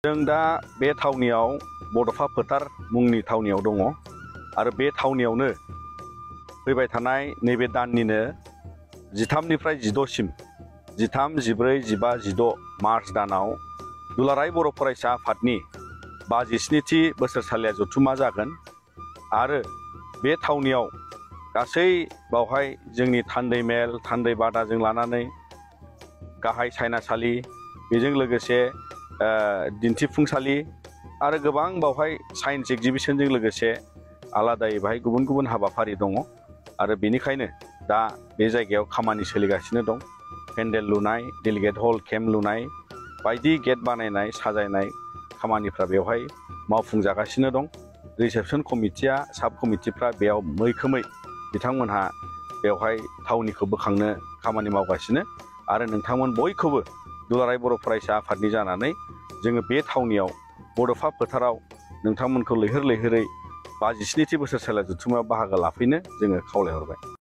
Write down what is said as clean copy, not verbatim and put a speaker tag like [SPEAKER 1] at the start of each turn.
[SPEAKER 1] जों दा बे थावनियाव बड'फा फोथार मुंनि थावनियाव दङ आरो बे थावनियावनो फैबाय थानाय नैबे दाननिनो 13निफ्राय 16सिम 13, 14, 15, 16 मार्च दानाव दुलाराय बर' फरायसा आफादनि 57थि बोसोरसालिया जथुमा जागोन आरो बे थावनियाव गासै बावहाय जोंनि थान्दै मेल थान्दै बादाजों लानानै गाहाय सायनासालि बेजों लोगोसे दिन्थिफुंसालि आरो गोबां बावहाय साइन्स एक्जिबिशनजों लोगोसे आलादायै बाहाय गुबुन गुबुन हाबाफारि दङ आरो बेनिखायनो दा बे जायगायाव खामानि सोलिगासिनो दं। पेन्डेल लुनाय, डेलिगेट हल केम्प लुनाय, बायदि गेट बानायनाय साजायनाय खामानिफ्रा बेवहाय मावफुंजागासिनो दं। रिसेपसन कमिटिया साब कमिटिफ्रा बेयाव मैखोमै बिथांमोनहा बेवहाय थावनिखौ बोखांनो खामानि मावगासिनो आरो नोंथांमोन बयखौबो दुलाराय बर' फरायसा आफादनि जानानै जोङो बे थावनियाव बड'फा फोथाराव नोंथांमोनखौ लैहोर लैहोरै 57थि बोसोरसालिया जथुमायाव बाहागो लाफैनो जोङो खावलायहरबाय।